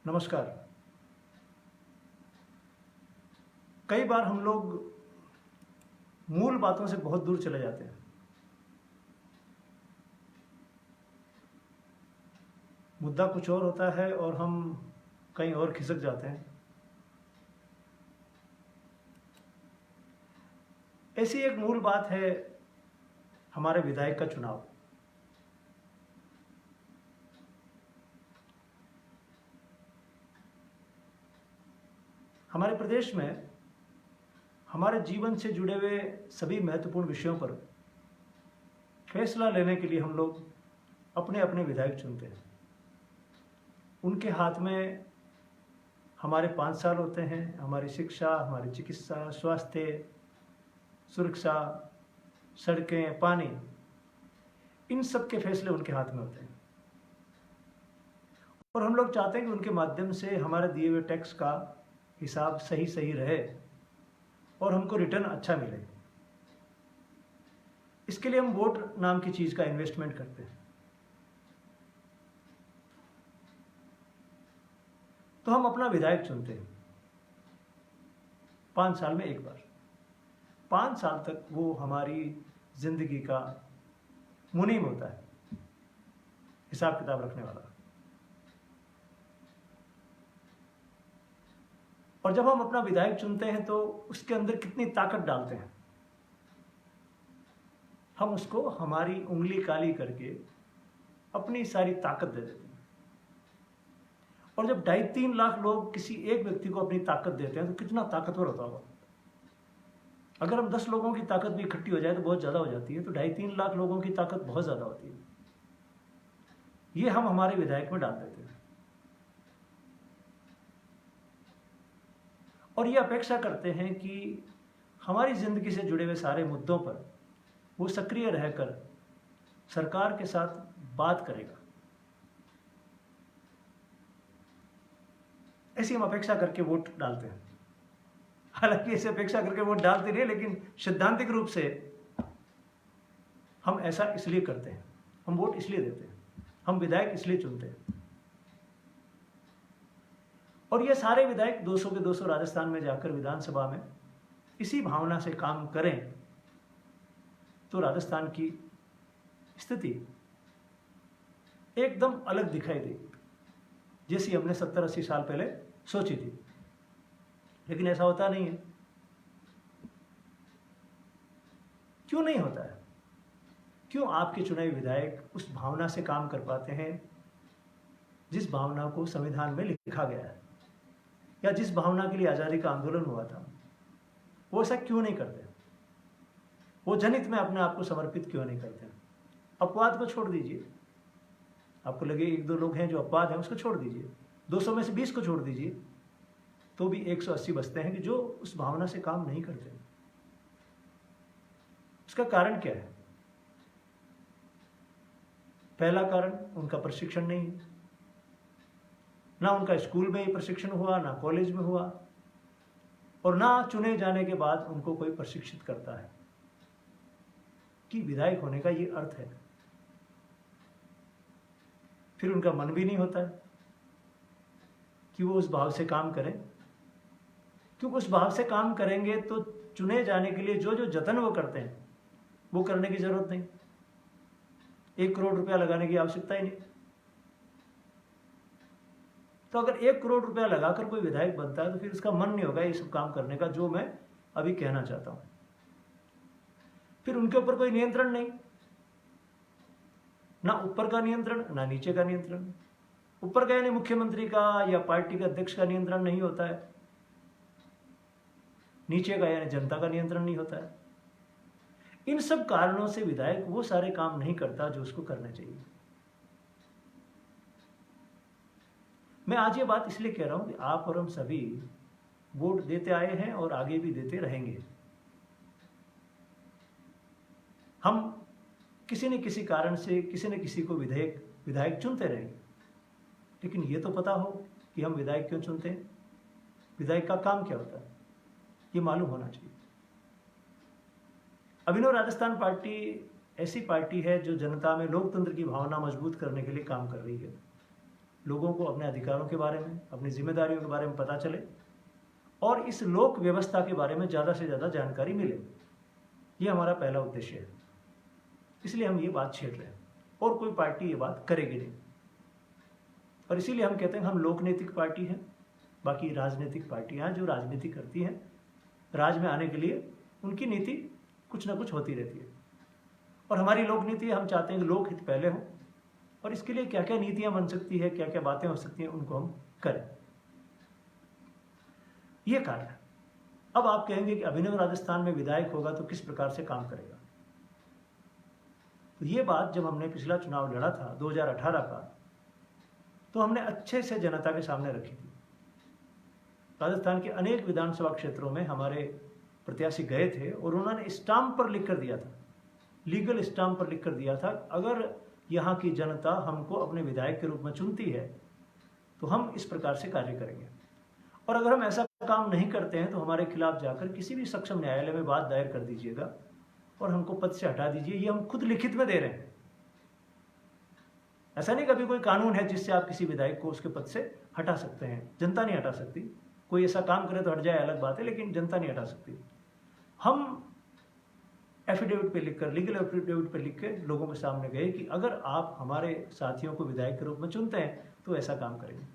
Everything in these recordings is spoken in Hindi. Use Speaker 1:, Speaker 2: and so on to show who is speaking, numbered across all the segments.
Speaker 1: नमस्कार। कई बार हम लोग मूल बातों से बहुत दूर चले जाते हैं। मुद्दा कुछ और होता है और हम कहीं और खिसक जाते हैं। ऐसी एक मूल बात है हमारे विधायक का चुनाव। हमारे प्रदेश में हमारे जीवन से जुड़े हुए सभी महत्वपूर्ण विषयों पर फैसला लेने के लिए हम लोग अपने अपने विधायक चुनते हैं। उनके हाथ में हमारे 5 साल होते हैं। हमारी शिक्षा, हमारी चिकित्सा, स्वास्थ्य, सुरक्षा, सड़कें, पानी, इन सब के फैसले उनके हाथ में होते हैं। और हम लोग चाहते हैं कि उनके माध्यम से हमारे दिए हुए टैक्स का हिसाब सही रहे और हमको रिटर्न अच्छा मिले। इसके लिए हम वोट नाम की चीज़ का इन्वेस्टमेंट करते हैं। तो हम अपना विधायक चुनते हैं 5 साल में एक बार। 5 साल तक वो हमारी जिंदगी का मुनीम होता है, हिसाब किताब रखने वाला। और जब हम अपना विधायक चुनते हैं तो उसके अंदर कितनी ताकत डालते हैं। हम उसको हमारी उंगली काली करके अपनी सारी ताकत दे देते हैं। और जब 2.5-3 लाख लोग किसी एक व्यक्ति को अपनी ताकत देते हैं तो कितना ताकतवर होता होगा। अगर हम 10 लोगों की ताकत भी इकट्ठी हो जाए तो बहुत ज़्यादा हो जाती है, तो 2.5-3 लाख लोगों की ताकत बहुत ज़्यादा होती है। ये हम हमारे विधायक में डाल देते हैं। और ये अपेक्षा करते हैं कि हमारी ज़िंदगी से जुड़े हुए सारे मुद्दों पर वो सक्रिय रहकर सरकार के साथ बात करेगा। ऐसी हम अपेक्षा करके वोट डालते हैं। हालांकि ऐसे अपेक्षा करके वोट डालते नहीं, लेकिन सैद्धांतिक रूप से हम ऐसा इसलिए करते हैं। हम वोट इसलिए देते हैं, हम विधायक इसलिए चुनते हैं। और ये सारे विधायक 200 के 200 राजस्थान में जाकर विधानसभा में इसी भावना से काम करें तो राजस्थान की स्थिति एकदम अलग दिखाई देगी, जैसी हमने 70-80 साल पहले सोची थी। लेकिन ऐसा होता नहीं है। क्यों नहीं होता है? क्यों आपके चुने हुए विधायक उस भावना से काम कर पाते हैं जिस भावना को संविधान में लिखा गया है, या जिस भावना के लिए आज़ादी का आंदोलन हुआ था? वो ऐसा क्यों नहीं करते? वो जनहित में अपने आप को समर्पित क्यों नहीं करते? अपवाद को छोड़ दीजिए। आपको लगे 1-2 लोग हैं जो अपवाद हैं, उसको छोड़ दीजिए। 200 में से 20 को छोड़ दीजिए, तो भी 180 बचते हैं कि जो उस भावना से काम नहीं करते। उसका कारण क्या है? पहला कारण, उनका प्रशिक्षण नहीं है। ना उनका स्कूल में ही प्रशिक्षण हुआ, ना कॉलेज में हुआ, और ना चुने जाने के बाद उनको कोई प्रशिक्षित करता है कि विधायक होने का ये अर्थ है। फिर उनका मन भी नहीं होता है कि वो उस भाव से काम करें, क्योंकि उस भाव से काम करेंगे तो चुने जाने के लिए जो जो जतन वो करते हैं वो करने की जरूरत नहीं। 1 करोड़ रुपया लगाने की आवश्यकता ही नहीं। तो अगर 1 करोड़ रुपया लगाकर कोई विधायक बनता है तो फिर उसका मन नहीं होगा ये सब काम करने का, जो मैं अभी कहना चाहता हूं। फिर उनके ऊपर कोई नियंत्रण नहीं, ना ऊपर का नियंत्रण, ना नीचे का नियंत्रण। ऊपर का यानी मुख्यमंत्री का या पार्टी के अध्यक्ष का नियंत्रण नहीं होता है। नीचे का यानी जनता का नियंत्रण नहीं होता है। इन सब कारणों से विधायक वो सारे काम नहीं करता जो उसको करने चाहिए। मैं आज ये बात इसलिए कह रहा हूं कि आप और हम सभी वोट देते आए हैं और आगे भी देते रहेंगे। हम किसी न किसी कारण से किसी न किसी को विधायक चुनते रहेंगे। लेकिन ये तो पता हो कि हम विधायक क्यों चुनते हैं, विधायक का काम क्या होता है, ये मालूम होना चाहिए। अभिनव राजस्थान पार्टी ऐसी पार्टी है जो जनता में लोकतंत्र की भावना मजबूत करने के लिए काम कर रही है। लोगों को अपने अधिकारों के बारे में, अपनी जिम्मेदारियों के बारे में पता चले और इस लोक व्यवस्था के बारे में ज़्यादा से ज़्यादा जानकारी मिले। ये हमारा पहला उद्देश्य है, इसलिए हम ये बात छेड़ रहे हैं और कोई पार्टी ये बात करेगी नहीं। और इसीलिए हम कहते हैं हम लोकनैतिक पार्टी हैं। बाकी राजनीतिक पार्टियां जो राजनीति करती हैं, राज में आने के लिए उनकी नीति कुछ ना कुछ होती रहती है, और हमारी लोक नीति हम चाहते हैं कि लोक हित पहले हो, और इसके लिए क्या क्या नीतियां बन सकती है, क्या क्या बातें हो सकती हैं, उनको हम करें। ये कार्य है। अब आप कहेंगे कि अभिनव राजस्थान में विधायक होगा तो किस प्रकार से काम करेगा। तो ये बात जब हमने पिछला चुनाव लड़ा था 2018 का, तो हमने अच्छे से जनता के सामने रखी थी। राजस्थान के अनेक विधानसभा क्षेत्रों में हमारे प्रत्याशी गए थे और उन्होंने स्टाम्प पर लिख कर दिया था, लीगल स्टाम्प पर लिख कर दिया था, अगर यहाँ की जनता हमको अपने विधायक के रूप में चुनती है तो हम इस प्रकार से कार्य करेंगे, और अगर हम ऐसा काम नहीं करते हैं तो हमारे खिलाफ जाकर किसी भी सक्षम न्यायालय में बात दायर कर दीजिएगा और हमको पद से हटा दीजिए। ये हम खुद लिखित में दे रहे हैं। ऐसा नहीं कभी कोई कानून है जिससे आप किसी विधायक को उसके पद से हटा सकते हैं, जनता नहीं हटा सकती। कोई ऐसा काम करे तो हट जाए अलग बात है, लेकिन जनता नहीं हटा सकती। हम एफिडेविट पे लिखकर, लीगल एफिडेविट पे लिख के लोगों के सामने गए कि अगर आप हमारे साथियों को विधायक के रूप में चुनते हैं तो ऐसा काम करेंगे।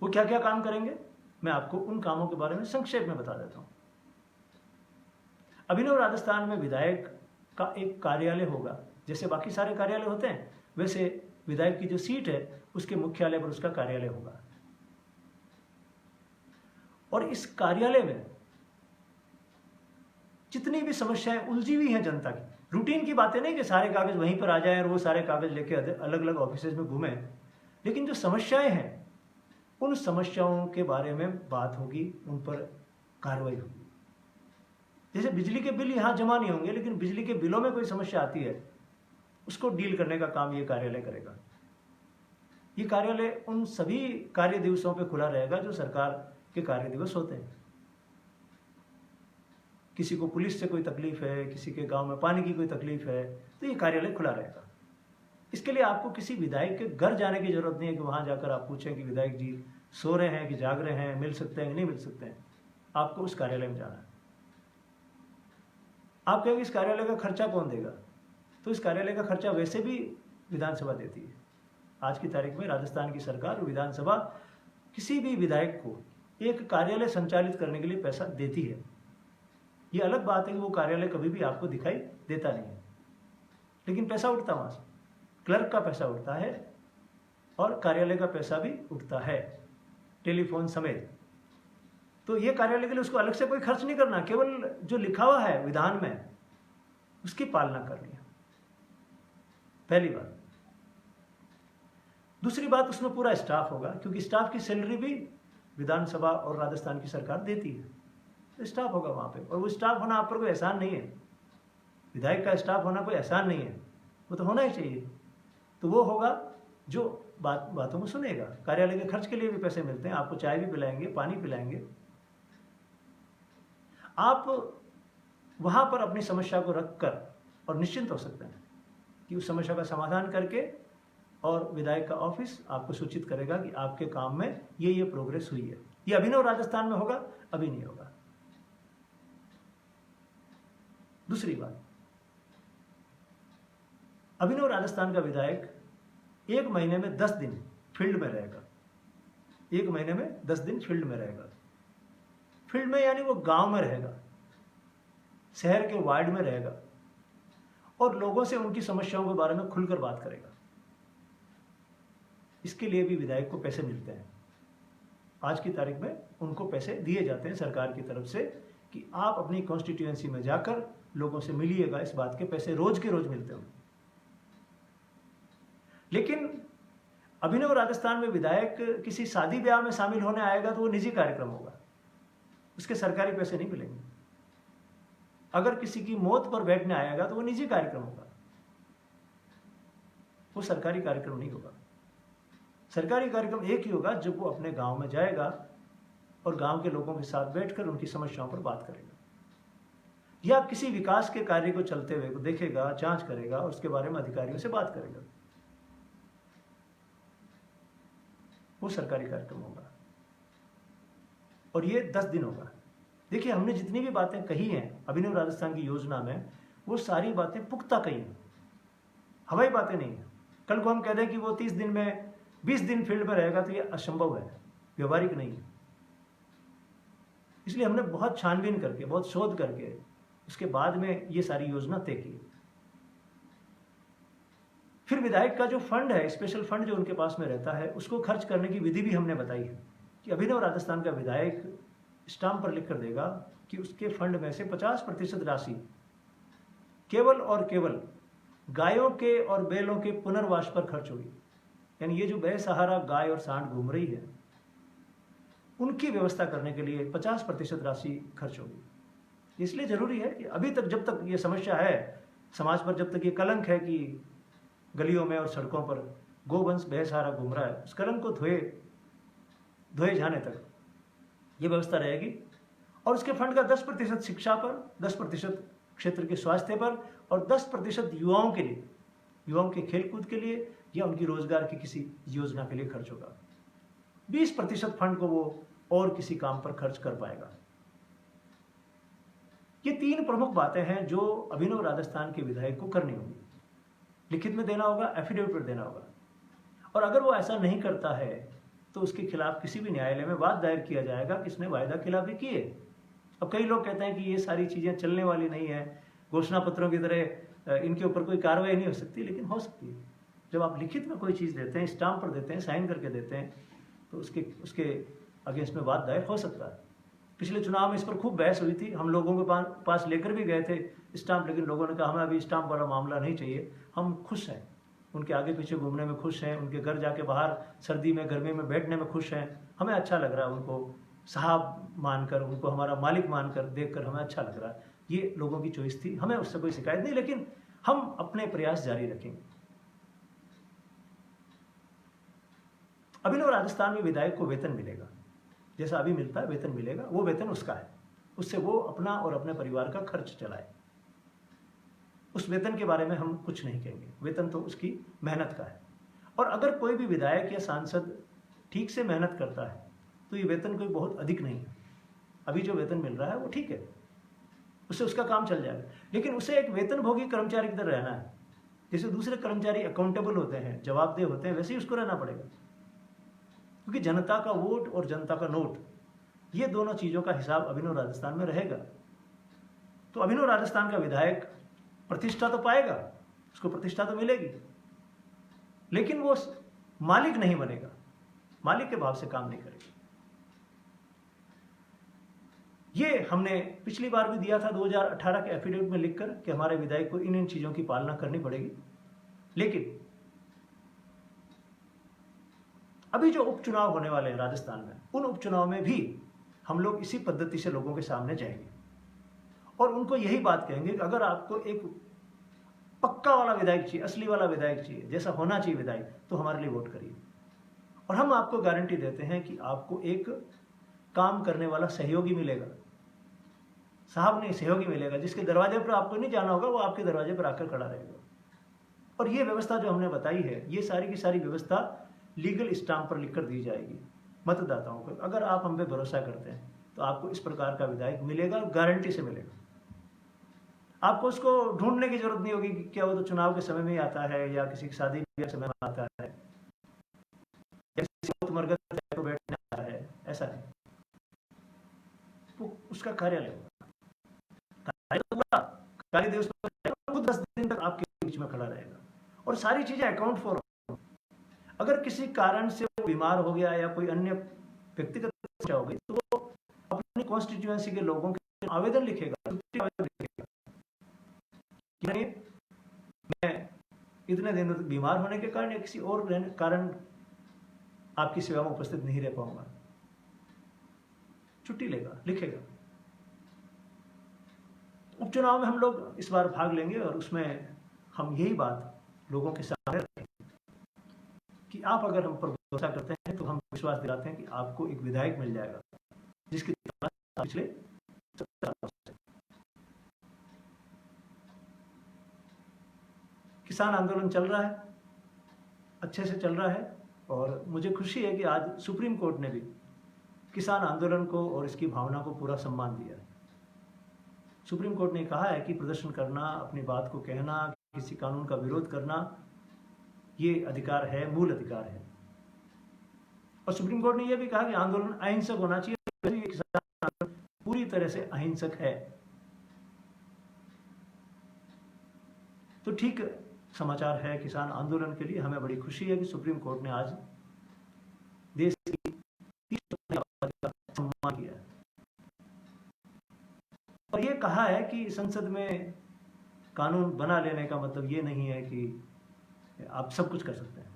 Speaker 1: वो क्या क्या काम करेंगे, मैं आपको उन कामों के बारे में संक्षेप में बता देता हूं। अभिनव राजस्थान में विधायक का एक कार्यालय होगा, जैसे बाकी सारे कार्यालय होते हैं वैसे विधायक की जो सीट है उसके मुख्यालय पर उसका कार्यालय होगा। और इस कार्यालय में जितनी भी समस्याएं उलझी हुई हैं जनता की, रूटीन की बातें नहीं कि सारे कागज वहीं पर आ जाएं और वो सारे कागज लेके अलग अलग ऑफिस में घूमें, लेकिन जो समस्याएं हैं उन समस्याओं के बारे में बात होगी, उन पर कार्रवाई होगी। जैसे बिजली के बिल यहाँ जमा नहीं होंगे, लेकिन बिजली के बिलों में कोई समस्या आती है उसको डील करने का काम ये कार्यालय करेगा। ये कार्यालय उन सभी कार्य दिवसों पे खुला रहेगा जो सरकार के कार्य दिवस होते हैं। किसी को पुलिस से कोई तकलीफ है, किसी के गांव में पानी की कोई तकलीफ है, तो ये कार्यालय खुला रहेगा। इसके लिए आपको किसी विधायक के घर जाने की जरूरत नहीं है कि वहां जाकर आप पूछें कि विधायक जी सो रहे हैं कि जाग रहे हैं, मिल सकते हैं कि नहीं मिल सकते हैं। आपको उस कार्यालय में जाना है। आप कहेंगे इस कार्यालय का खर्चा कौन देगा, तो इस कार्यालय का खर्चा वैसे भी विधानसभा देती है। आज की तारीख में राजस्थान की सरकार और विधानसभा किसी भी विधायक को एक कार्यालय संचालित करने के लिए पैसा देती है। ये अलग बात है कि वो कार्यालय कभी भी आपको दिखाई देता नहीं है, लेकिन पैसा उठता वहां से, क्लर्क का पैसा उठता है और कार्यालय का पैसा भी उठता है, टेलीफोन समेत। तो ये कार्यालय के लिए उसको अलग से कोई खर्च नहीं करना, केवल जो लिखा हुआ है विधान में उसकी पालना करनी है, पहली बात। दूसरी बात, उसमें पूरा स्टाफ होगा, क्योंकि स्टाफ की सैलरी भी विधानसभा और राजस्थान की सरकार देती है। तो स्टाफ होगा वहां पे, और वो स्टाफ होना आप पर कोई एहसान नहीं है। विधायक का स्टाफ होना कोई एहसान नहीं है, वो तो होना ही चाहिए। तो वो होगा जो बातों को सुनेगा। कार्यालय के खर्च के लिए भी पैसे मिलते हैं, आपको चाय भी पिलाएंगे, पानी पिलाएंगे। आप वहां पर अपनी समस्या को रखकर और निश्चिंत हो सकते हैं कि उस समस्या का समाधान करके, और विधायक का ऑफिस आपको सूचित करेगा कि आपके काम में ये प्रोग्रेस हुई है। ये अभिनव राजस्थान में होगा, अभी नहीं होगा। दूसरी बात, अभिनव राजस्थान का विधायक 1 महीने में 10 दिन फील्ड में रहेगा। 1 महीने में 10 दिन फील्ड में रहेगा। फील्ड में यानी वो गांव में रहेगा, शहर के वार्ड में रहेगा, और लोगों से उनकी समस्याओं के बारे में खुलकर बात करेगा। इसके लिए भी विधायक को पैसे मिलते हैं। आज की तारीख में उनको पैसे दिए जाते हैं सरकार की तरफ से कि आप अपनी कॉन्स्टिट्यूएंसी में जाकर लोगों से मिलिएगा। इस बात के पैसे रोज के रोज मिलते हैं। लेकिन अभिनव राजस्थान में विधायक किसी शादी ब्याह में शामिल होने आएगा तो वो निजी कार्यक्रम होगा, उसके सरकारी पैसे नहीं मिलेंगे। अगर किसी की मौत पर बैठने आएगा तो वो निजी कार्यक्रम होगा, वो सरकारी कार्यक्रम नहीं होगा। सरकारी कार्यक्रम एक ही होगा जब वो अपने गांव में जाएगा और गांव के लोगों के साथ बैठकर उनकी समस्याओं पर बात करेगा, या किसी विकास के कार्य को चलते हुए देखेगा, जांच करेगा और उसके बारे में अधिकारियों से बात करेगा। वो सरकारी कार्यक्रम होगा और ये 10 दिन होगा। देखिए, हमने जितनी भी बातें कही हैं अभिनव राजस्थान की योजना में, वो सारी बातें पुख्ता कही हैं, हवाई बातें नहीं है। कल को हम कह दें कि वो 30 दिन में 20 दिन फील्ड में रहेगा तो ये असंभव है, व्यवहारिक नहीं है। इसलिए हमने बहुत छानबीन करके, बहुत शोध करके उसके बाद में ये सारी योजना तय की। फिर विधायक का जो फंड है, स्पेशल फंड जो उनके पास में रहता है, उसको खर्च करने की विधि भी हमने बताई है कि अभिनव राजस्थान का विधायक स्टाम्प पर लिख कर देगा कि उसके फंड में से 50% राशि केवल और केवल गायों के और बैलों के पुनर्वास पर खर्च होगी। यानी ये जो बेसहारा गाय और सांड घूम रही है, उनकी व्यवस्था करने के लिए 50% राशि खर्च होगी। इसलिए जरूरी है कि अभी तक, जब तक ये समस्या है समाज पर, जब तक ये कलंक है कि गलियों में और सड़कों पर गोवंश बेसहारा घूम रहा है, उस कलंक को धोए जाने तक ये व्यवस्था रहेगी। और उसके फंड का 10% शिक्षा पर, 10% क्षेत्र के स्वास्थ्य पर और 10% युवाओं के लिए, युवाओं के खेलकूद के लिए या उनकी रोजगार की किसी योजना के लिए खर्च होगा। 20% फंड को वो और किसी काम पर खर्च कर पाएगा। ये 3 प्रमुख बातें हैं जो अभिनव राजस्थान के विधायक को करनी होगी। लिखित में देना होगा, एफिडेविट पर देना होगा, और अगर वो ऐसा नहीं करता है तो उसके खिलाफ किसी भी न्यायालय में वाद दायर किया जाएगा कि इसने वायदा खिलाफी की है। अब कई लोग कहते हैं कि ये सारी चीज़ें चलने वाली नहीं है, घोषणा पत्रों की तरह इनके ऊपर कोई कार्रवाई नहीं हो सकती, लेकिन हो सकती है। जब आप लिखित में कोई चीज़ देते हैं, स्टाम्प पर देते हैं, साइन करके देते हैं, तो उसके अगेंस्ट में वाद दायर हो सकता है। पिछले चुनाव में इस पर खूब बहस हुई थी, हम लोगों के पास लेकर भी गए थे स्टाम्प, लेकिन लोगों ने कहा हमें अभी स्टाम्प वाला मामला नहीं चाहिए, हम खुश हैं, उनके आगे पीछे घूमने में खुश हैं, उनके घर जाके बाहर सर्दी में गर्मी में बैठने में खुश हैं, हमें अच्छा लग रहा है उनको साहब मानकर, उनको हमारा मालिक मानकर देखकर हमें अच्छा लग रहा है। ये लोगों की चॉइस थी, हमें उससे कोई शिकायत नहीं, लेकिन हम अपने प्रयास जारी रखेंगे। अभिनव राजस्थान में विधायक को वेतन मिलेगा, जैसा अभी मिलता है वेतन मिलेगा, वो वेतन उसका है, उससे वो अपना और अपने परिवार का खर्च चलाए। उस वेतन के बारे में हम कुछ नहीं कहेंगे, वेतन तो उसकी मेहनत का है। और अगर कोई भी विधायक या सांसद ठीक से मेहनत करता है तो ये वेतन कोई बहुत अधिक नहीं है। अभी जो वेतन मिल रहा है वो ठीक है, उससे उसका काम चल जाएगा, लेकिन उसे एक वेतनभोगी कर्मचारी की तरह रहना है। जैसे दूसरे कर्मचारी अकाउंटेबल होते हैं, जवाबदेह होते हैं, वैसे ही उसको रहना पड़ेगा, क्योंकि जनता का वोट और जनता का नोट, ये दोनों चीज़ों का हिसाब अभिनव राजस्थान में रहेगा। तो अभिनव राजस्थान का विधायक प्रतिष्ठा तो पाएगा, उसको प्रतिष्ठा तो मिलेगी, लेकिन वो मालिक नहीं बनेगा, मालिक के भाव से काम नहीं करेगा। ये हमने पिछली बार भी दिया था 2018 के एफिडेविट में लिखकर कि हमारे विधायक को इन चीजों की पालना करनी पड़ेगी। लेकिन अभी जो उपचुनाव होने वाले हैं राजस्थान में, उन उपचुनाव में भी हम लोग इसी पद्धति से लोगों के सामने जाएंगे और उनको यही बात कहेंगे कि अगर आपको एक पक्का वाला विधायक चाहिए, असली वाला विधायक चाहिए, जैसा होना चाहिए विधायक, तो हमारे लिए वोट करिए। और हम आपको गारंटी देते हैं कि आपको एक काम करने वाला सहयोगी मिलेगा, साहब नहीं, सहयोगी मिलेगा, जिसके दरवाजे पर आपको नहीं जाना होगा, वो आपके दरवाजे पर आकर खड़ा रहेगा। और ये व्यवस्था जो हमने बताई है, ये सारी की सारी व्यवस्था लीगल स्टाम्प पर लिखकर दी जाएगी मतदाताओं को। अगर आप हम पे भरोसा करते हैं तो आपको इस प्रकार का विधायक मिलेगा, गारंटी से मिलेगा। आपको उसको ढूंढने की जरूरत नहीं होगी कि क्या वो तो चुनाव के समय में ही आता है या किसी की शादी के समय में आता है या किसी मरगत को बैठने आता है, ऐसा नहीं। वो उसका कार्यालय होगा, कार्य दिवस पर 10 दिन तक आपके बीच में खड़ा रहेगा और सारी चीजें अकाउंट फॉर। अगर किसी कारण से वो बीमार हो गया या कोई अन्य व्यक्तिगत समस्या हो गई तो वो अपनी कॉन्स्टिट्यूएंसी के लोगों के आवेदन लिखेगा, मैं इतने दिन तक बीमार होने के कारण या किसी और कारण आपकी सेवा में उपस्थित नहीं रह पाऊंगा, छुट्टी लेगा, लिखेगा। उपचुनाव में हम लोग इस बार भाग लेंगे और उसमें हम यही बात लोगों के सामने रखेंगे कि आप अगर हम पर भरोसा करते हैं तो हम विश्वास दिलाते हैं कि आपको एक विधायक मिल जाएगा जिसके पिछले 70 साल से। किसान आंदोलन चल रहा है, अच्छे से चल रहा है, और मुझे खुशी है कि आज सुप्रीम कोर्ट ने भी किसान आंदोलन को और इसकी भावना को पूरा सम्मान दिया है। सुप्रीम कोर्ट ने कहा है कि प्रदर्शन करना, अपनी बात को कहना, किसी कानून का विरोध करना, ये अधिकार है, मूल अधिकार है। और सुप्रीम कोर्ट ने यह भी कहा कि आंदोलन अहिंसक होना चाहिए। किसान आंदोलन पूरी तरह से अहिंसक है। तो ठीक समाचार है किसान आंदोलन के लिए। हमें बड़ी खुशी है कि सुप्रीम कोर्ट ने आज देश की का सम्मान किया है और ये कहा है कि संसद में कानून बना लेने का मतलब ये नहीं है कि आप सब कुछ कर सकते हैं।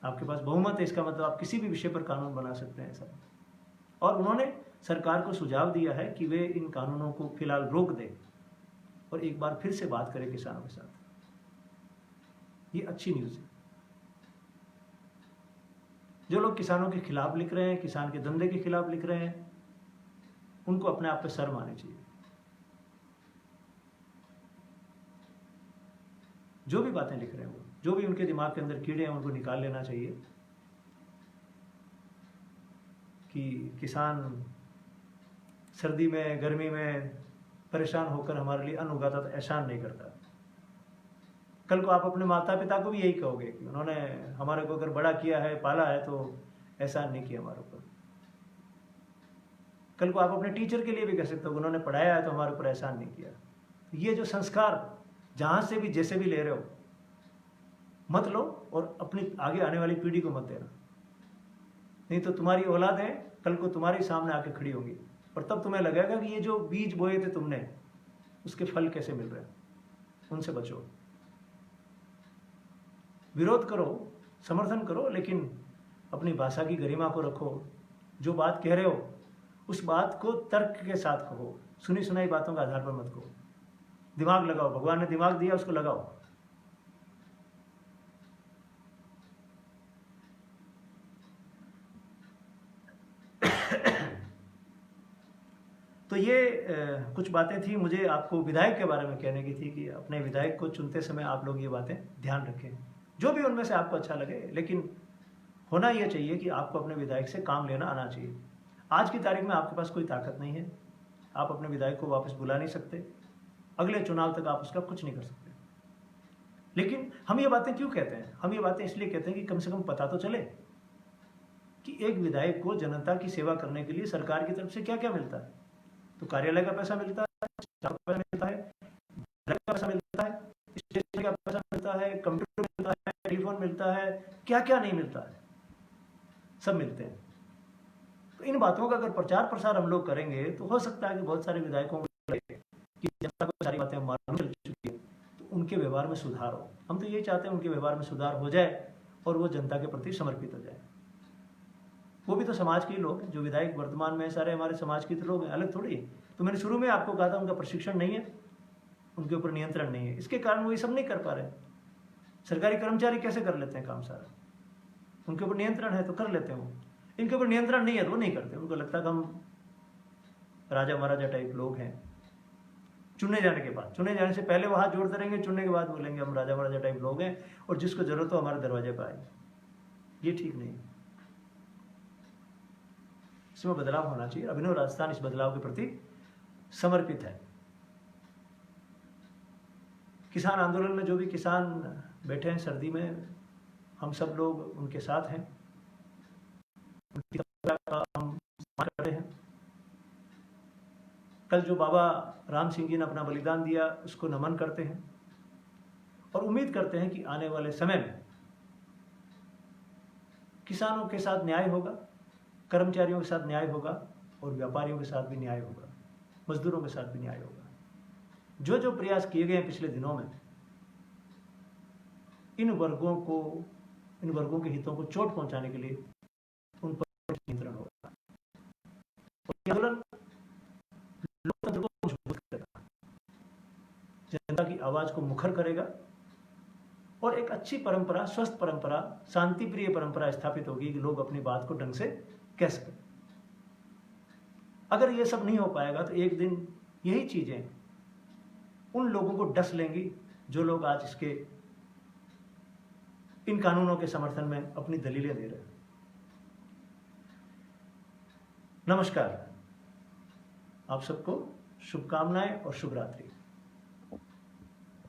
Speaker 1: आपके पास बहुमत है, इसका मतलब आप किसी भी विषय पर कानून बना सकते हैं सब। और उन्होंने सरकार को सुझाव दिया है कि वे इन कानूनों को फिलहाल रोक दें और एक बार फिर से बात करें किसानों के साथ। ये अच्छी न्यूज़ है। जो लोग किसानों के खिलाफ लिख रहे हैं, किसान के धंधे के खिलाफ लिख रहे हैं, उनको अपने आप पे शर्म आनी चाहिए। जो भी बातें लिख रहे हैं, वो जो भी उनके दिमाग के अंदर कीड़े हैं, उनको निकाल लेना चाहिए कि किसान सर्दी में, गर्मी में परेशान होकर हमारे लिए अन्न उगाता तो एहसान नहीं करता। कल को आप अपने माता पिता को भी यही कहोगे कि उन्होंने हमारे को अगर बड़ा किया है, पाला है, तो एहसान नहीं किया हमारे ऊपर। कल को आप अपने टीचर के लिए भी कह सकते हो, उन्होंने पढ़ाया है तो हमारे ऊपर एहसान नहीं किया। ये जो संस्कार जहां से भी जैसे भी ले रहे हो, मत लो और अपनी आगे आने वाली पीढ़ी को मत देना। नहीं तो तुम्हारी औलादें कल को तुम्हारे सामने आके खड़ी होंगी और तब तुम्हें लगेगा कि ये जो बीज बोए थे तुमने, उसके फल कैसे मिल रहे हैं। उनसे बचो। विरोध करो, समर्थन करो, लेकिन अपनी भाषा की गरिमा को रखो। जो बात कह रहे हो उस बात को तर्क के साथ कहो। सुनी सुनाई बातों के आधार पर मत कहो। दिमाग लगाओ। भगवान ने दिमाग दिया, उसको लगाओ। तो ये कुछ बातें थी मुझे आपको विधायक के बारे में कहने की थी कि अपने विधायक को चुनते समय आप लोग ये बातें ध्यान रखें, जो भी उनमें से आपको अच्छा लगे। लेकिन होना यह चाहिए कि आपको अपने विधायक से काम लेना आना चाहिए। आज की तारीख में आपके पास कोई ताकत नहीं है, आप अपने विधायक को वापस बुला नहीं सकते, अगले चुनाव तक आप उसका कुछ नहीं कर सकते। लेकिन हम ये बातें क्यों कहते हैं? हम ये बातें इसलिए कहते हैं कि कम से कम पता तो चले कि एक विधायक को जनता की सेवा करने के लिए सरकार की तरफ से क्या क्या मिलता है। तो कार्यालय का पैसा मिलता है, पैसा मिलता है, का पैसा मिलता है, स्टेशन का पैसा मिलता है, कंप्यूटर मिलता है, टेलीफोन मिलता है, क्या क्या नहीं मिलता है, सब मिलते हैं। तो इन बातों का अगर प्रचार प्रसार हम लोग करेंगे तो हो सकता है कि बहुत सारे विधायकों को लगे कि जनता को सारी बातें मालूम चल चुकी है, तो उनके व्यवहार में सुधार हो। हम तो यही चाहते हैं उनके व्यवहार में सुधार हो जाए और वो जनता के प्रति समर्पित हो जाए। वो भी तो समाज के लोग हैं। जो विधायक वर्तमान में सारे हमारे समाज के तो लोग हैं, अलग थोड़ी है। तो मैंने शुरू में आपको कहा था उनका प्रशिक्षण नहीं है, उनके ऊपर नियंत्रण नहीं है, इसके कारण वो ये सब नहीं कर पा रहे। सरकारी कर्मचारी कैसे कर लेते हैं काम सारा? उनके ऊपर नियंत्रण है तो कर लेते हैं वो। इनके ऊपर नियंत्रण नहीं है तो वो नहीं करते। उनको लगता है कि हम राजा महाराजा टाइप लोग हैं। चुने जाने के बाद, चुने जाने से पहले वो हाथ जोड़ते रहेंगे, चुनने के बाद बोलेंगे हम राजा महाराजा टाइप लोग हैं और जिसको जरूरत हो हमारे दरवाजे पर आए। ये ठीक नहीं है। इसमें बदलाव होना चाहिए। अभिनव राजस्थान इस बदलाव के प्रति समर्पित है। किसान आंदोलन में जो भी किसान बैठे हैं सर्दी में, हम सब लोग उनके साथ हैं, उनकी का हम कर रहे हैं। कल जो बाबा राम सिंह जी ने अपना बलिदान दिया उसको नमन करते हैं और उम्मीद करते हैं कि आने वाले समय में किसानों के साथ न्याय होगा, कर्मचारियों के साथ न्याय होगा और व्यापारियों के साथ भी न्याय होगा, मजदूरों के साथ भी न्याय होगा। जो जो प्रयास किए गए हैं पिछले दिनों में, इन वर्गों के हितों को चोट पहुंचाने के लिए उन पर नियंत्रण होगा। आंदोलन लोकतंत्र को मजबूत करेगा, जनता की आवाज को मुखर करेगा और एक अच्छी परंपरा, स्वस्थ परंपरा, शांति प्रिय परंपरा स्थापित होगी कि लोग अपनी बात को ढंग से कह सकें। अगर ये सब नहीं हो पाएगा तो एक दिन यही चीजें उन लोगों को डस लेंगी जो लोग आज इसके इन कानूनों के समर्थन में अपनी दलीलें दे रहे हैं। नमस्कार, आप सबको शुभकामनाएं और शुभ रात्रि।